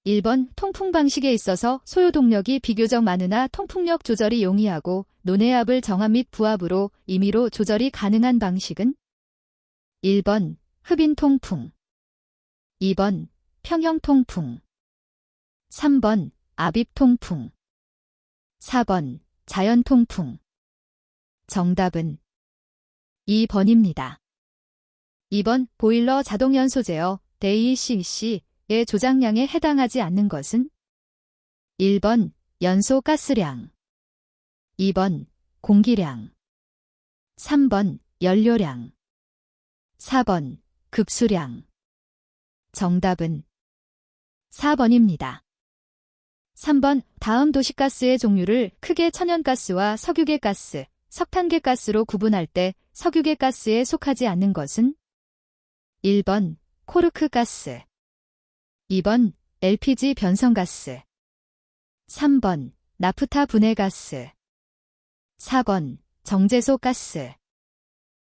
1번 통풍 방식에 있어서 소요동력이 비교적 많으나 통풍력 조절이 용이하고 논해압을 정압 및 부압으로 임의로 조절이 가능한 방식은 1번 흡인 통풍, 2번 평형 통풍, 3번 압입 통풍, 4번 자연 통풍. 정답은 2번입니다. 2번 보일러 자동연소 제어 DECC의 조작량에 해당하지 않는 것은 1번 연소 가스량, 2번 공기량, 3번 연료량, 4번 급수량. 정답은 4번입니다. 3번 다음 도시가스의 종류를 크게 천연가스와 석유계 가스, 석탄계 가스로 구분할 때 석유계 가스에 속하지 않는 것은 1번 코르크 가스, 2번 LPG 변성가스, 3번 나프타 분해가스, 4번 정제소 가스.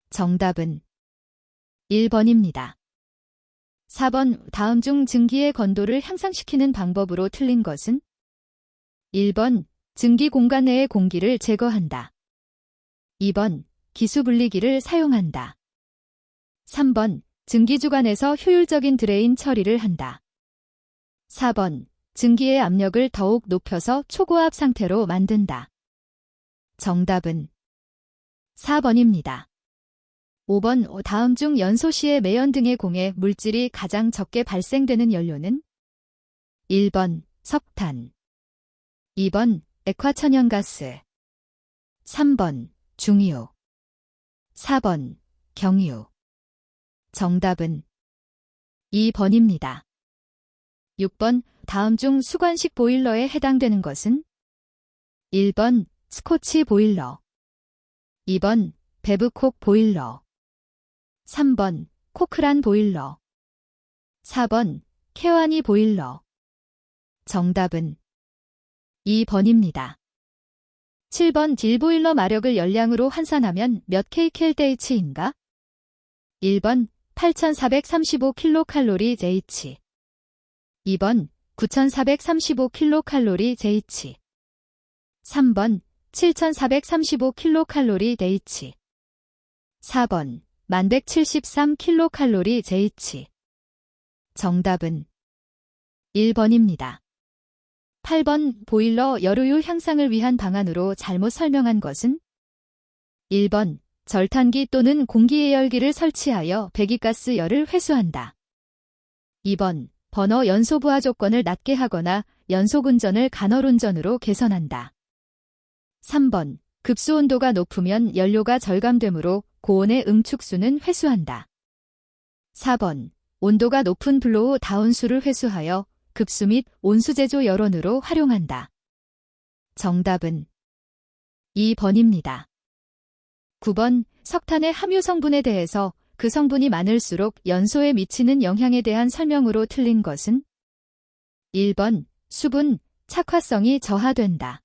정답은 1번입니다. 4번 다음 중 증기의 건도를 향상시키는 방법으로 틀린 것은 1번 증기 공간 내의 공기를 제거한다. 2번 기수분리기를 사용한다. 3번 증기주관에서 효율적인 드레인 처리를 한다. 4번 증기의 압력을 더욱 높여서 초고압 상태로 만든다. 정답은 4번입니다. 5번 다음 중 연소 시에 매연 등의 공해 물질이 가장 적게 발생되는 연료는 1번 석탄, 2번 액화천연가스, 3번 중유, 4번 경유. 정답은 2번입니다. 6번 다음 중 수관식 보일러에 해당되는 것은 1번 스코치 보일러, 2번 베브콕 보일러, 3번 코크란 보일러, 4번 케와니 보일러. 정답은 2번입니다. 7번 딜보일러 마력을 열량으로 환산하면 몇 kcal/H인가? 1번 8435kcal/H, 2번 9435kcal/H, 3번 7435kcal/H, 4번 1173kcal/H. 정답은 1번입니다. 8번 보일러 열우유 향상을 위한 방안으로 잘못 설명한 것은 1번 절탄기 또는 공기예열기를 설치하여 배기가스 열을 회수한다. 2번 버너 연소 부하 조건을 낮게 하거나 연소 운전을 간헐운전으로 개선한다. 3번 급수 온도가 높으면 연료가 절감되므로 고온의 응축수는 회수한다. 4번 온도가 높은 블로우 다운수를 회수하여 급수 및 온수제조 열원으로 활용한다. 정답은 2번입니다. 9번 석탄의 함유 성분에 대해서 그 성분이 많을수록 연소에 미치는 영향에 대한 설명으로 틀린 것은 1번 수분, 착화성이 저하된다.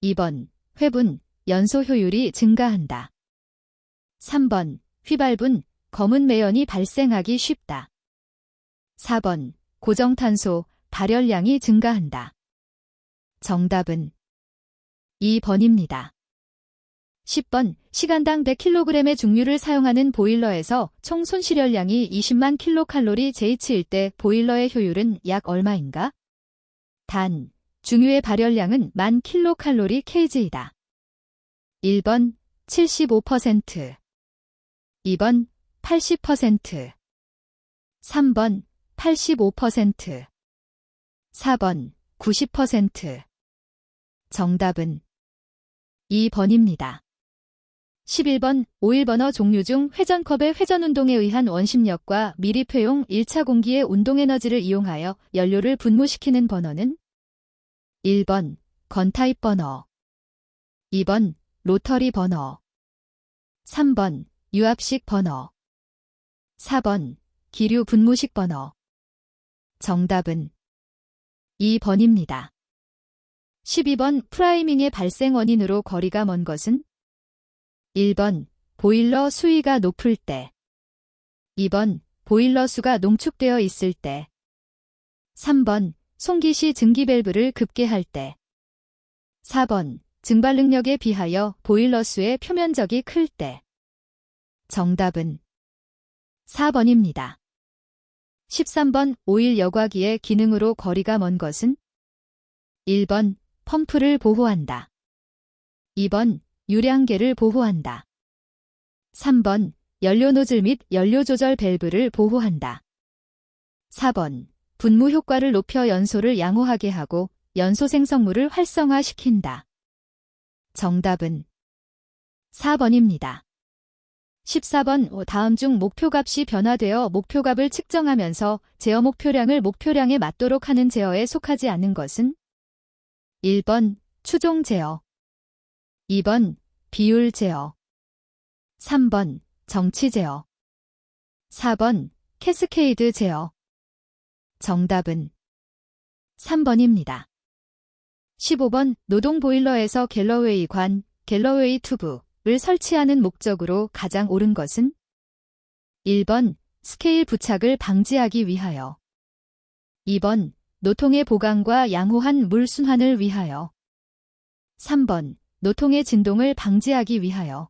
2번 회분, 연소 효율이 증가한다. 3번 휘발분, 검은 매연이 발생하기 쉽다. 4번 고정탄소, 발열량이 증가한다. 정답은 2번입니다. 10번 시간당 100kg의 중유를 사용하는 보일러에서 총 손실열량이 20만 kcal/H일 때 보일러의 효율은 약 얼마인가? 단, 중유의 발열량은 10,000 kcal/kg이다. 1번 75%, 2번 80%, 3번 85%, 4번 90%. 정답은 2번입니다. 11번 오일버너 종류 중 회전컵의 회전운동에 의한 원심력과 밀입회용 1차 공기의 운동에너지를 이용하여 연료를 분무시키는 버너는 1번 건타입 버너, 2번 로터리 버너, 3번 유압식 버너, 4번 기류 분무식 버너. 정답은 2번입니다. 12번 프라이밍의 발생 원인으로 거리가 먼 것은 1번 보일러 수위가 높을 때, 2번 보일러 수가 농축되어 있을 때, 3번, 송기 시 증기 밸브를 급개할 때. 4번, 증발 능력에 비하여 보일러 수의 표면적이 클 때. 정답은 4번입니다. 13번, 오일 여과기의 기능으로 거리가 먼 것은? 1번, 펌프를 보호한다. 2번, 유량계를 보호한다. 3번, 연료 노즐 및 연료 조절 밸브를 보호한다. 4번, 분무 효과를 높여 연소를 양호하게 하고 연소 생성물을 활성화시킨다. 정답은 4번입니다. 14번, 다음 중 목표값이 변화되어 목표값을 측정하면서 제어 목표량을 목표량에 맞도록 하는 제어에 속하지 않는 것은? 1번, 추종 제어. 2번, 비율 제어. 3번, 정치 제어. 4번, 캐스케이드 제어. 정답은 3번입니다. 15번, 노동 보일러에서 갤러웨이 관, 갤러웨이 튜브를 설치하는 목적으로 가장 옳은 것은? 1번, 스케일 부착을 방지하기 위하여. 2번, 노통의 보강과 양호한 물 순환을 위하여. 3번, 노통의 진동을 방지하기 위하여.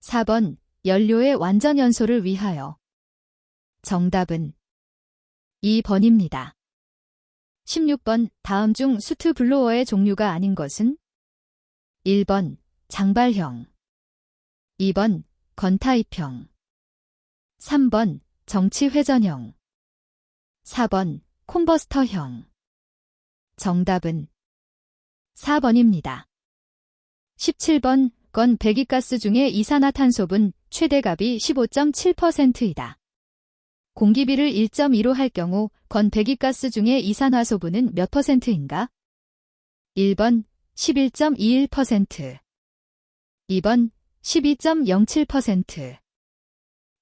4번, 연료의 완전 연소를 위하여. 정답은 2번입니다. 16번, 다음 중 수트 블로어의 종류가 아닌 것은? 1번, 장발형. 2번, 건타입형. 3번, 정치회전형. 4번, 콤버스터형. 정답은 4번입니다. 17번, 건 배기가스 중에 이산화탄소분 최대값이 15.7%이다. 공기비를 1.2로 할 경우 건 배기가스 중에 이산화소분은 몇 %인가? 1번 11.21%, 2번 12.07%,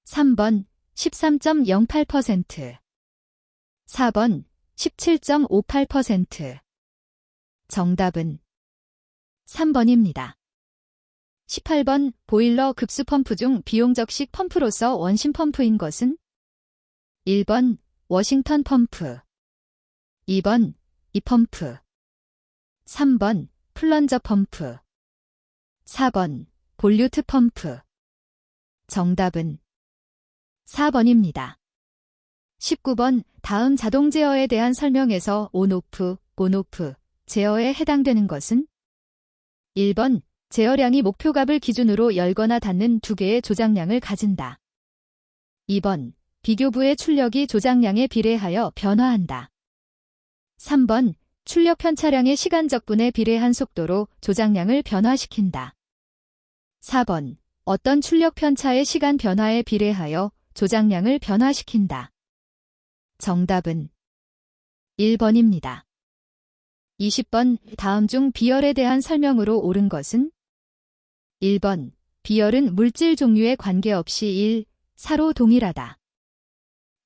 3번 13.08%, 4번 17.58%. 정답은 3번입니다. 18번, 보일러 급수 펌프 중 비용적식 펌프로서 원심 펌프인 것은? 1번, 워싱턴 펌프. 2번, 이펌프. 3번, 플런저 펌프. 4번, 볼류트 펌프. 정답은 4번입니다. 19번, 다음 자동 제어에 대한 설명에서 온오프, 온오프, 제어에 해당되는 것은? 1번, 제어량이 목표값을 기준으로 열거나 닫는 두 개의 조작량을 가진다. 2번, 비교부의 출력이 조작량에 비례하여 변화한다. 3번, 출력 편차량의 시간적분에 비례한 속도로 조작량을 변화시킨다. 4번, 어떤 출력 편차의 시간 변화에 비례하여 조작량을 변화시킨다. 정답은 1번입니다. 20번, 다음 중 비열에 대한 설명으로 옳은 것은? 1번, 비열은 물질 종류에 관계없이 1, 4로 동일하다.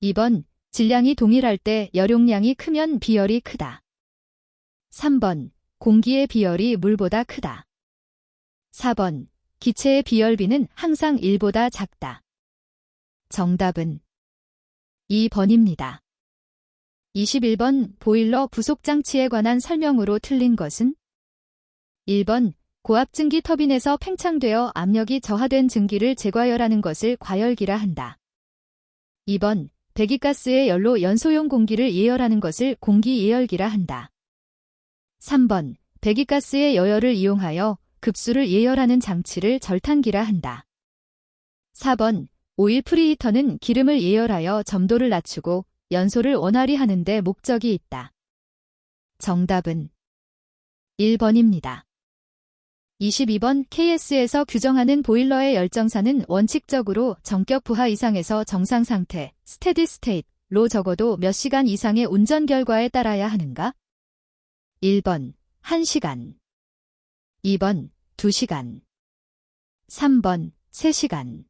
2번, 질량이 동일할 때 열용량이 크면 비열이 크다. 3번, 공기의 비열이 물보다 크다. 4번, 기체의 비열비는 항상 1보다 작다. 정답은 2번입니다. 21번, 보일러 부속장치에 관한 설명으로 틀린 것은? 1번, 고압 증기 터빈에서 팽창되어 압력이 저하된 증기를 재과열하는 것을 과열기라 한다. 2번, 배기가스의 열로 연소용 공기를 예열하는 것을 공기예열기라 한다. 3번, 배기가스의 여열을 이용하여 급수를 예열하는 장치를 절탄기라 한다. 4번, 오일 프리히터는 기름을 예열하여 점도를 낮추고 연소를 원활히 하는 데 목적이 있다. 정답은 1번입니다. 22번, KS에서 규정하는 보일러의 열정사는 원칙적으로 정격 부하 이상에서 정상 상태, 스테디 스테이트로 적어도 몇 시간 이상의 운전 결과에 따라야 하는가? 1번, 1시간. 2번, 2시간. 3번, 3시간.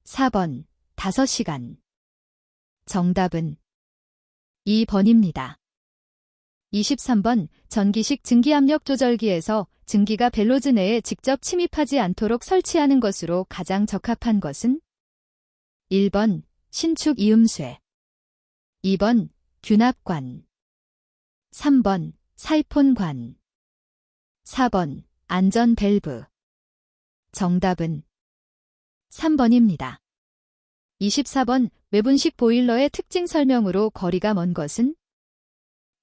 4번, 5시간. 정답은 2번입니다. 23번, 전기식 증기압력 조절기에서 증기가 벨로즈 내에 직접 침입하지 않도록 설치하는 것으로 가장 적합한 것은? 1번, 신축 이음쇠. 2번, 균합관. 3번 사이폰관. 4번 안전 밸브. 정답은 3번입니다. 24번 외분식 보일러의 특징 설명으로 거리가 먼 것은?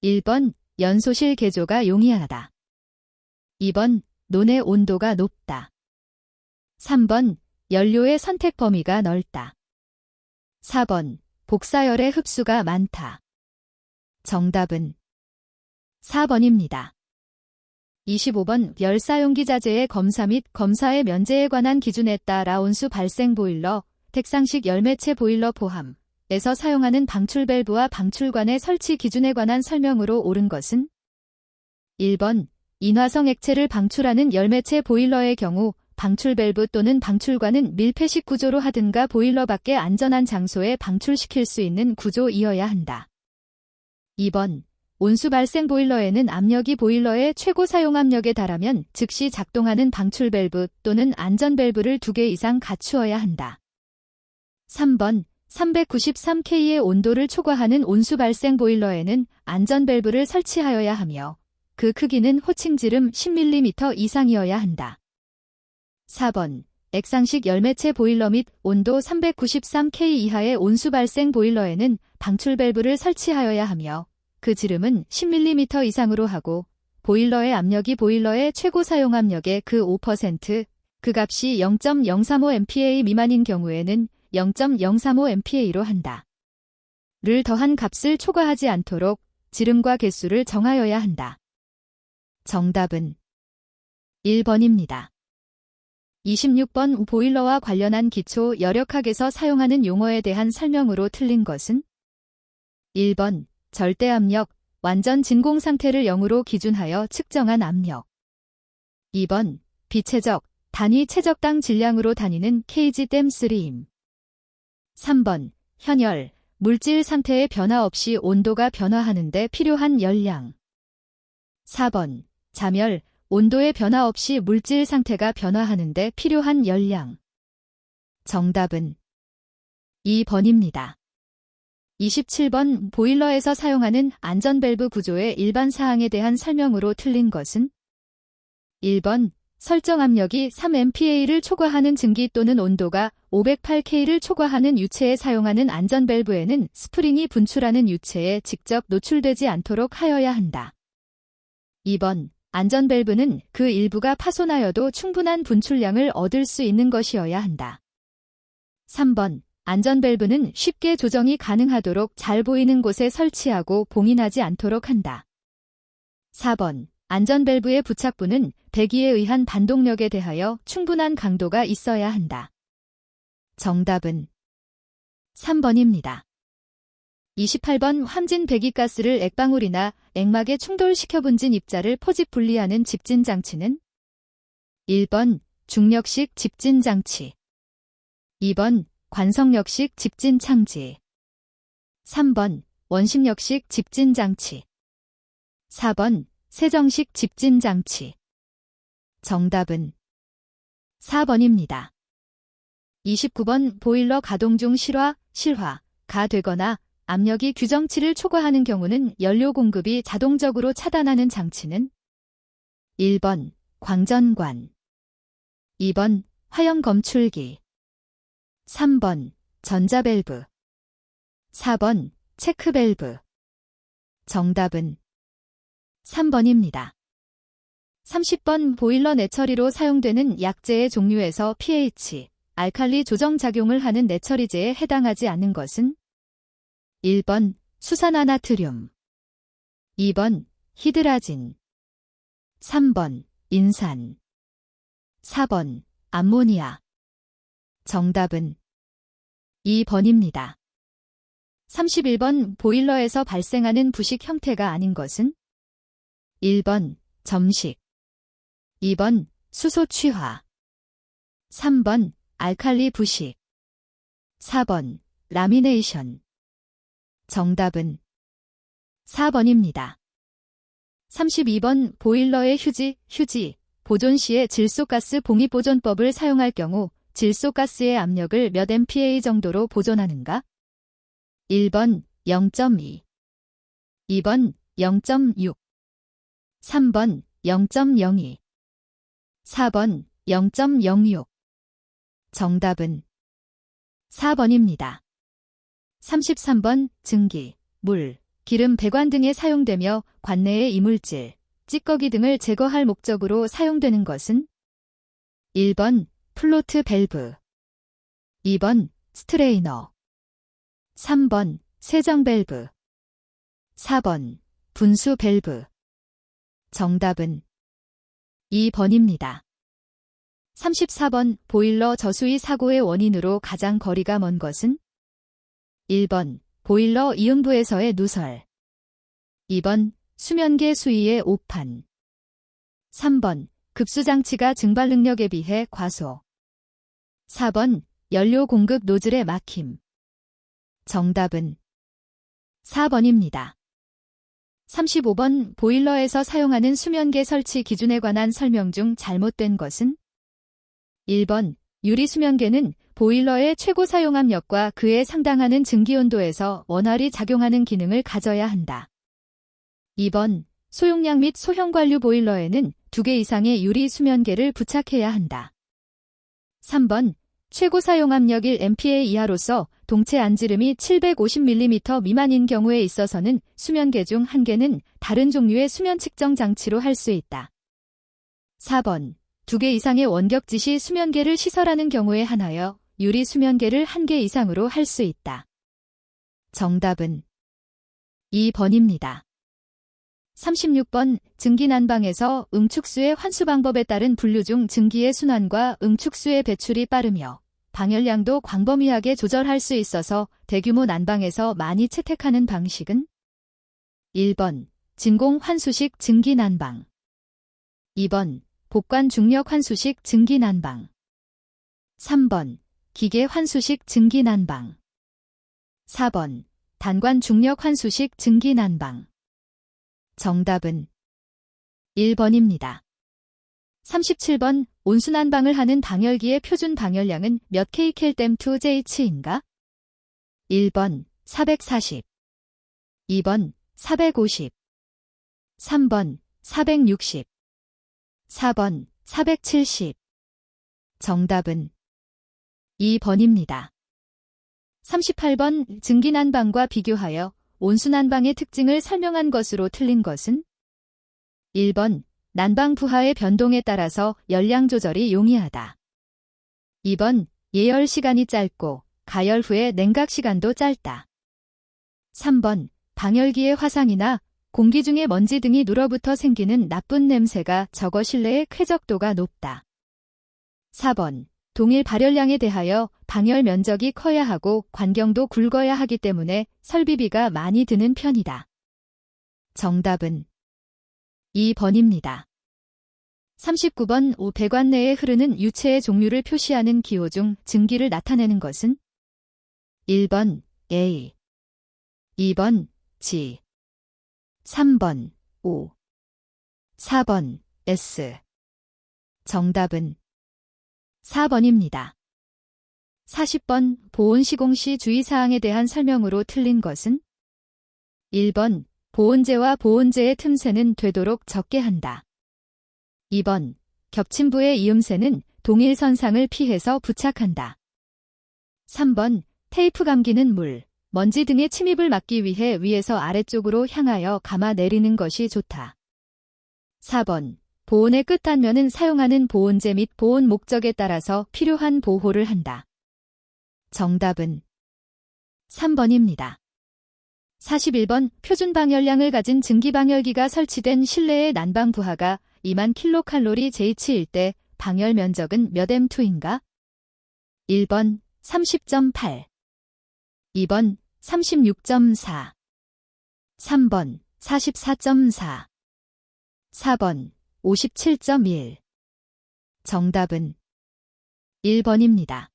1번 연소실 개조가 용이하다. 2번 논의 온도가 높다. 3번 연료의 선택 범위가 넓다. 4번 복사열의 흡수가 많다. 정답은 4번입니다. 25번 열사용기 자재의 검사 및 검사의 면제에 관한 기준에 따라 온수 발생 보일러, 택상식 열매체 보일러 포함에서 사용하는 방출 밸브와 방출관의 설치 기준에 관한 설명으로 옳은 것은? 1번 인화성 액체를 방출하는 열매체 보일러의 경우 방출 밸브 또는 방출관은 밀폐식 구조로 하든가 보일러 밖의 안전한 장소에 방출시킬 수 있는 구조이어야 한다. 2번 온수 발생 보일러에는 압력이 보일러의 최고 사용 압력에 달하면 즉시 작동하는 방출 밸브 또는 안전 밸브를 2개 이상 갖추어야 한다. 3번 393K의 온도를 초과하는 온수 발생 보일러에는 안전 밸브를 설치하여야 하며 그 크기는 호칭지름 10mm 이상이어야 한다. 4번 액상식 열매체 보일러 및 온도 393K 이하의 온수 발생 보일러에는 방출 밸브를 설치하여야 하며 그 지름은 10mm 이상으로 하고 보일러의 압력이 보일러의 최고 사용 압력의 그 5%, 그 값이 0.035MPa 미만인 경우에는 0.035MPa로 한다. 를 더한 값을 초과하지 않도록 지름과 개수를 정하여야 한다. 정답은 1번입니다. 26번 보일러와 관련한 기초 열역학에서 사용하는 용어에 대한 설명으로 틀린 것은? 1번 절대압력, 완전 진공 상태를 0으로 기준하여 측정한 압력. 2번 비최적, 단위 최적당 질량으로 다니는 KG-3임. 3번 현열, 물질 상태의 변화 없이 온도가 변화하는 데 필요한 열량. 4번 자멸, 온도의 변화 없이 물질 상태가 변화하는 데 필요한 열량. 정답은 2번입니다. 27번 보일러에서 사용하는 안전 밸브 구조의 일반 사항에 대한 설명으로 틀린 것은? 1번 설정 압력이 3MPa를 초과하는 증기 또는 온도가 508K를 초과하는 유체에 사용하는 안전 밸브에는 스프링이 분출하는 유체에 직접 노출되지 않도록 하여야 한다. 2번 안전 밸브는 그 일부가 파손하여도 충분한 분출량을 얻을 수 있는 것이어야 한다. 3번 안전 밸브는 쉽게 조정이 가능하도록 잘 보이는 곳에 설치하고 봉인하지 않도록 한다. 4번 안전 밸브의 부착부는 배기에 의한 반동력에 대하여 충분한 강도가 있어야 한다. 정답은 3번입니다. 28번 함진 배기가스를 액방울이나 액막에 충돌시켜 분진 입자를 포집 분리하는 집진 장치는? 1번 중력식 집진 장치. 2번 관성력식 집진 창지. 3번 원심력식 집진 장치. 4번 세정식 집진 장치. 정답은 4번입니다. 29번 보일러 가동 중 실화가 되거나 압력이 규정치를 초과하는 경우는 연료 공급이 자동적으로 차단하는 장치는? 1번 광전관. 2번 화형 검출기. 3번 전자밸브. 4번 체크밸브. 정답은 3번입니다. 30번 보일러 내처리로 사용되는 약재의 종류에서 pH, 알칼리 조정 작용을 하는 내처리제에 해당하지 않는 것은? 1번 수산화나트륨. 2번 히드라진. 3번 인산. 4번 암모니아. 정답은 2번입니다. 31번 보일러에서 발생하는 부식 형태가 아닌 것은? 1번 점식. 2번 수소 취화. 3번 알칼리 부식. 4번 라미네이션. 정답은 4번입니다. 32번 보일러의 휴지, 보존 시에 질소가스 봉입보존법을 사용할 경우 질소가스의 압력을 몇 MPa 정도로 보존하는가? 1번 0.2. 2번 0.6, 3번 0.02, 4번 0.06. 정답은 4번입니다. 33번 증기, 물, 기름, 배관 등에 사용되며 관내의 이물질, 찌꺼기 등을 제거할 목적으로 사용되는 것은 1번 플로트 밸브, 2번 스트레이너, 3번 세정 밸브, 4번 분수 밸브. 정답은 2번입니다. 34번 보일러 저수위 사고의 원인으로 가장 거리가 먼 것은 1번 보일러 이음부에서의 누설, 2번 수면계 수위의 오판, 3번 급수장치가 증발 능력에 비해 과소, 4번 연료 공급 노즐의 막힘. 정답은 4번입니다. 35번 보일러에서 사용하는 수면계 설치 기준에 관한 설명 중 잘못된 것은 1번 유리 수면계는 보일러의 최고 사용 압력과 그에 상당하는 증기 온도에서 원활히 작용하는 기능을 가져야 한다. 2번 소용량 및 소형 관류 보일러에는 2개 이상의 유리 수면계를 부착해야 한다. 3번 최고 사용 압력 1MPa 이하로서 동체 안지름이 750mm 미만인 경우에 있어서는 수면계 중 1개는 다른 종류의 수면 측정 장치로 할 수 있다. 4번 2개 이상의 원격지시 수면계를 시설하는 경우에 한하여 유리 수면계를 1개 이상으로 할 수 있다. 정답은 2번입니다. 36번 증기 난방에서 응축수의 환수 방법에 따른 분류 중 증기의 순환과 응축수의 배출이 빠르며 방열량도 광범위하게 조절할 수 있어서 대규모 난방에서 많이 채택하는 방식은 1번 진공 환수식 증기 난방, 2번 복관 중력 환수식 증기 난방, 3번 기계 환수식 증기 난방, 4번 단관 중력 환수식 증기 난방. 정답은 1번입니다. 37번 온수난방을 하는 방열기의 표준 방열량은 몇 kcal/J인가? 1번 440, 2번 450, 3번 460, 4번 470. 정답은 2번입니다. 38번 증기난방과 비교하여 온수난방의 특징을 설명한 것으로 틀린 것은 1번 난방 부하의 변동에 따라서 열량 조절이 용이하다. 2번 예열 시간이 짧고 가열 후의 냉각 시간도 짧다. 3번 방열기의 화상이나 공기 중의 먼지 등이 눌어붙어 생기는 나쁜 냄새가 적어 실내의 쾌적도가 높다. 4번 동일 발열량에 대하여 방열 면적이 커야 하고 관경도 굵어야 하기 때문에 설비비가 많이 드는 편이다. 정답은 2번입니다. 39번 배관 내에 흐르는 유체의 종류를 표시하는 기호 중 증기를 나타내는 것은 1번 A, 2번 G, 3번 O, 4번 S. 정답은 4번입니다. 40번 보온 시공 시 주의사항에 대한 설명으로 틀린 것은 1번 보온재와 보온재의 틈새는 되도록 적게 한다. 2번 겹친 부의 이음새는 동일 선상을 피해서 부착한다. 3번 테이프 감기는 물, 먼지 등의 침입을 막기 위해 위에서 아래쪽으로 향하여 감아 내리는 것이 좋다. 4번 보온의 끝단면은 사용하는 보온재 및 보온 목적에 따라서 필요한 보호를 한다. 정답은 3번입니다. 41번 표준 방열량을 가진 증기 방열기가 설치된 실내의 난방 부하가 2만 kcal/J일 때 방열 면적은 몇 M2인가? 1번 30.8, 2번 36.4, 3번 44.4, 4번 57.1. 정답은 1번입니다.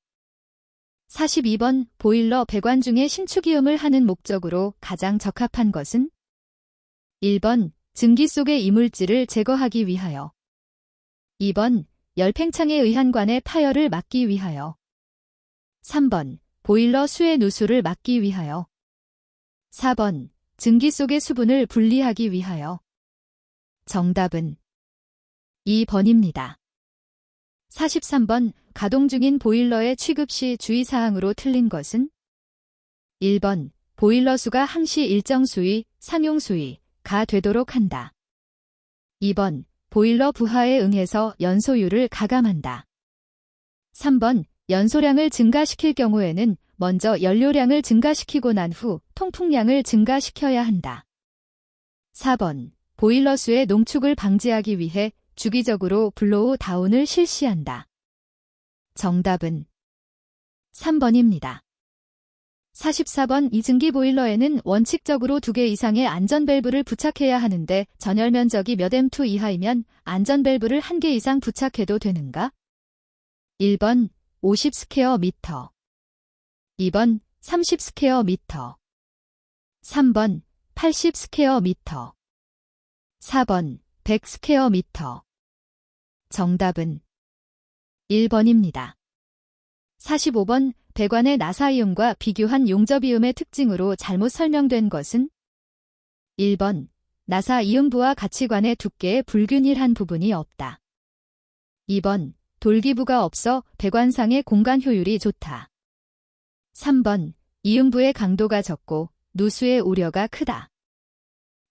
42번 보일러 배관 중에 신축이음을 하는 목적으로 가장 적합한 것은 1번 증기 속의 이물질을 제거하기 위하여, 2번 열팽창에 의한 관의 파열을 막기 위하여, 3번 보일러 수의 누수를 막기 위하여, 4번 증기 속의 수분을 분리하기 위하여. 정답은 2번입니다. 43번 가동 중인 보일러의 취급 시 주의사항으로 틀린 것은 1번 보일러 수가 항시 일정 수위, 상용 수위가 되도록 한다. 2번 보일러 부하에 응해서 연소율을 가감한다. 3번 연소량을 증가시킬 경우에는 먼저 연료량을 증가시키고 난 후 통풍량을 증가시켜야 한다. 4번 보일러 수의 농축을 방지하기 위해 주기적으로 블로우 다운을 실시한다. 정답은 3번입니다. 44번 이증기 보일러에는 원칙적으로 2개 이상의 안전밸브를 부착해야 하는데 전열 면적이 몇 M2 이하이면 안전밸브를 1개 이상 부착해도 되는가? 1번 50 스퀘어 미터, 2번 30 스퀘어 미터, 3번 80 스퀘어 미터, 4번 100 스퀘어 미터. 정답은 1번입니다. 45번 배관의 나사이음과 비교한 용접이음의 특징으로 잘못 설명된 것은 1번 나사이음부와 가치관의 두께에 불균일한 부분이 없다. 2번 돌기부가 없어 배관상의 공간 효율이 좋다. 3번 이음부의 강도가 적고 누수의 우려가 크다.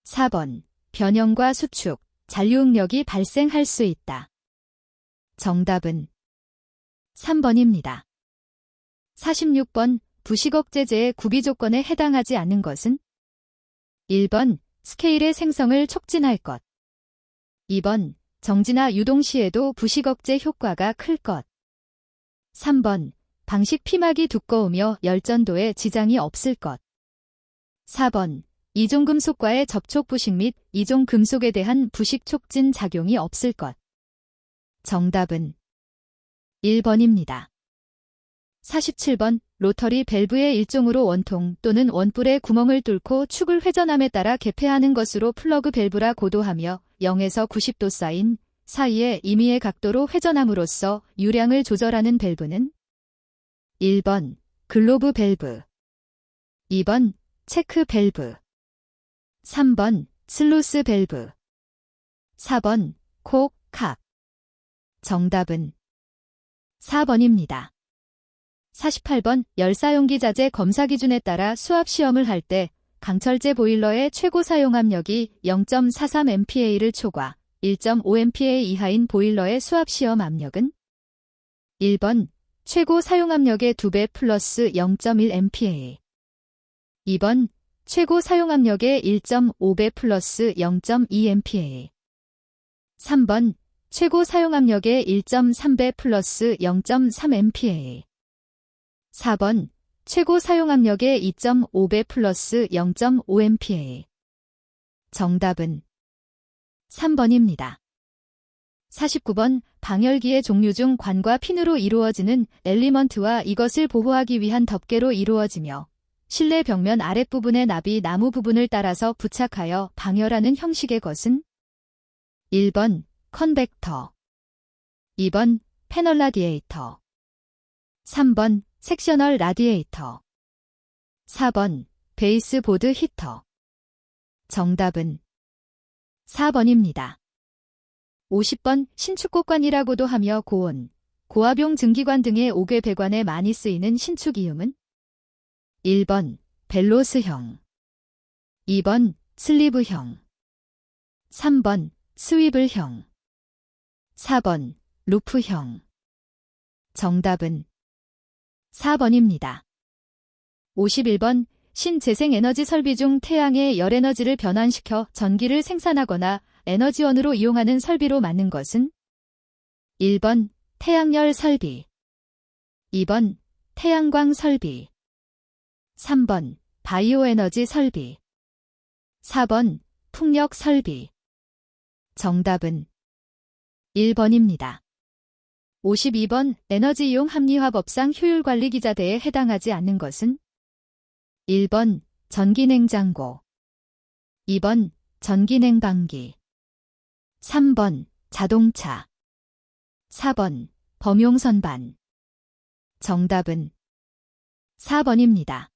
4번 변형과 수축, 잔류응력이 발생할 수 있다. 정답은 3번입니다. 46번 부식억제제의 구비 조건에 해당하지 않는 것은 1번 스케일의 생성을 촉진할 것, 2번 정지나 유동 시에도 부식억제 효과가 클 것, 3번 방식 피막이 두꺼우며 열전도에 지장이 없을 것, 4번 이종금속과의 접촉 부식 및 이종금속에 대한 부식 촉진 작용이 없을 것. 정답은 1번입니다. 47번 로터리 밸브의 일종으로 원통 또는 원뿔의 구멍을 뚫고 축을 회전함에 따라 개폐하는 것으로 플러그 밸브라 고도하며 0에서 90도 사인 사이의 임의의 각도로 회전함으로써 유량을 조절하는 밸브는 1번 글로브 밸브, 2번 체크 밸브, 3번 슬루스 밸브, 4번 콕, 칵. 정답은 4번입니다. 48번 열사용기 자재 검사 기준에 따라 수압 시험을 할 때 강철제 보일러의 최고 사용 압력이 0.43MPa를 초과 1.5MPa 이하인 보일러의 수압 시험 압력은 1번 최고 사용 압력의 2배 플러스 0.1MPa, 2번 최고 사용 압력의 1.5배 플러스 0.2MPa, 3번 최고 사용 압력의 1.3배 플러스 0.3MPa, 4번 최고 사용 압력의 2.5배 플러스 0.5MPa. 정답은 3번입니다. 49번 방열기의 종류 중 관과 핀으로 이루어지는 엘리먼트와 이것을 보호하기 위한 덮개로 이루어지며 실내 벽면 아랫부분의 납이 나무 부분을 따라서 부착하여 방열하는 형식의 것은 1번 컨벡터, 2번 패널 라디에이터, 3번 섹셔널 라디에이터, 4번 베이스보드 히터. 정답은 4번입니다. 50번 신축곡관이라고도 하며 고온, 고압용 증기관 등의 옥외 배관에 많이 쓰이는 신축이음은 1번 벨로스형, 2번 슬리브형, 3번 스위블형, 4번 루프형. 정답은 4번입니다. 51번 신재생에너지 설비 중 태양의 열에너지를 변환시켜 전기를 생산하거나 에너지원으로 이용하는 설비로 맞는 것은 1번 태양열 설비, 2번 태양광 설비, 3번 바이오에너지 설비, 4번 풍력 설비. 정답은 1번입니다. 52번 에너지 이용 합리화법상 효율관리 기자대에 해당하지 않는 것은 1번 전기냉장고, 2번 전기냉방기, 3번 자동차, 4번 범용선반. 정답은 4번입니다.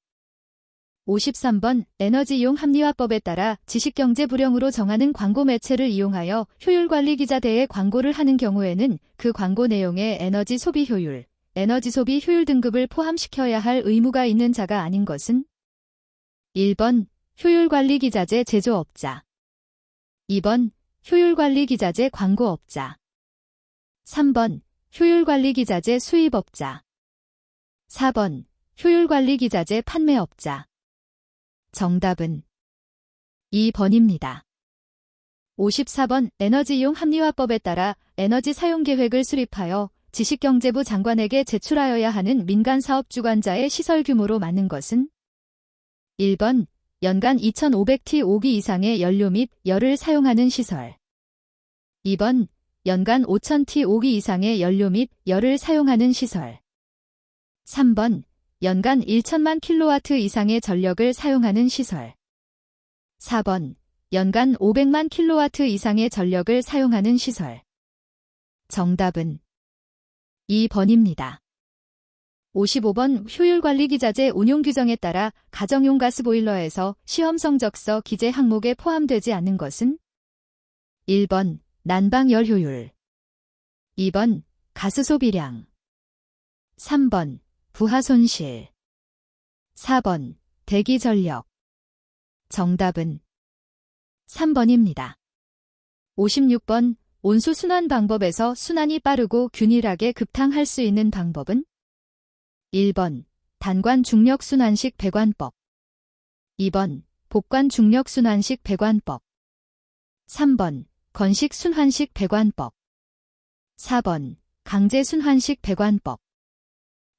53번 에너지이용 합리화법에 따라 지식경제 불형으로 정하는 광고 매체를 이용하여 효율관리기자대에 광고를 하는 경우에는 그 광고 내용에 에너지 소비 효율, 에너지 소비 효율 등급을 포함시켜야 할 의무가 있는 자가 아닌 것은 1번 효율관리기자재 제조업자 2번 효율관리기자재 광고업자 3번 효율관리기자재 수입업자 4번 효율관리기자재 판매업자 정답은 2번입니다. 54번 에너지이용 합리화법에 따라 에너지 사용계획을 수립하여 지식경제부 장관에게 제출하여야 하는 민간사업 주관자의 시설 규모로 맞는 것은 1번 연간 2500T5기 이상의 연료 및 열을 사용하는 시설 2번 연간 5000T5기 이상의 연료 및 열을 사용하는 시설 3번 연간 1000만 킬로와트 이상의 전력을 사용하는 시설 4번 연간 500만 킬로와트 이상의 전력을 사용하는 시설 정답은 2번입니다. 55번 효율관리기자재 운용규정에 따라 가정용 가스보일러에서 시험 성적서 기재 항목에 포함되지 않는 것은 1번 난방열 효율 2번 가스 소비량 3번 부하 손실 4번 대기 전력 정답은 3번입니다. 56번 온수 순환 방법에서 순환이 빠르고 균일하게 급탕할 수 있는 방법은 1번 단관 중력 순환식 배관법 2번 복관 중력 순환식 배관법 3번 건식 순환식 배관법 4번 강제 순환식 배관법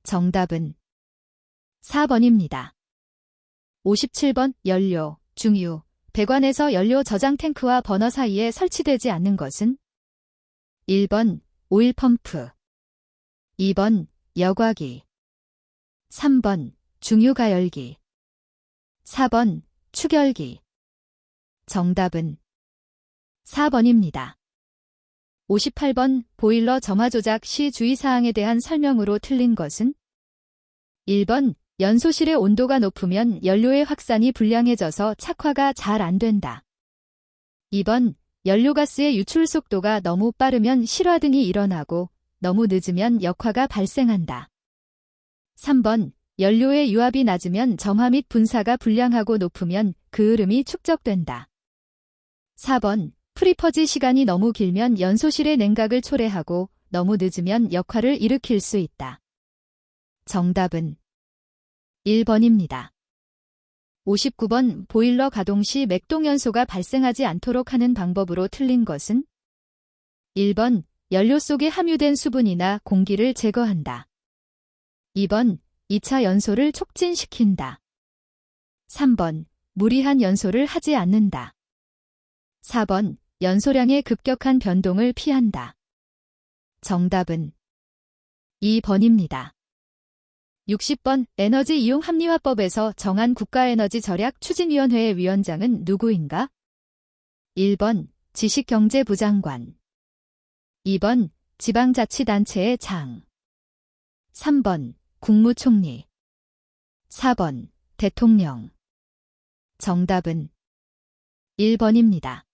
정답은 4번입니다. 57번 연료, 중유, 배관에서 연료 저장 탱크와 버너 사이에 설치되지 않는 것은 1번 오일 펌프 2번 여과기 3번 중유 가열기 4번 추결기 정답은 4번입니다. 58번 보일러 점화 조작 시 주의사항에 대한 설명으로 틀린 것은 1번 연소실의 온도가 높으면 연료의 확산이 불량해져서 착화가 잘 안 된다. 2번 연료가스의 유출 속도가 너무 빠르면 실화 등이 일어나고 너무 늦으면 역화가 발생한다. 3번 연료의 유압이 낮으면 점화 및 분사가 불량하고 높으면 그 흐름이 축적된다. 4번 프리퍼지 시간이 너무 길면 연소실의 냉각을 초래하고 너무 늦으면 역화를 일으킬 수 있다. 정답은 1번입니다. 59번 보일러 가동 시 맥동연소가 발생하지 않도록 하는 방법으로 틀린 것은 1번 연료 속에 함유된 수분이나 공기를 제거한다. 2번 2차 연소를 촉진시킨다. 3번 무리한 연소를 하지 않는다. 4번 연소량의 급격한 변동을 피한다. 정답은 2번입니다. 60번 에너지 이용 합리화법에서 정한 국가에너지 절약 추진위원회의 위원장은 누구인가? 1번 지식경제부 장관 2번 지방자치단체의 장 3번 국무총리 4번 대통령 정답은 1번입니다.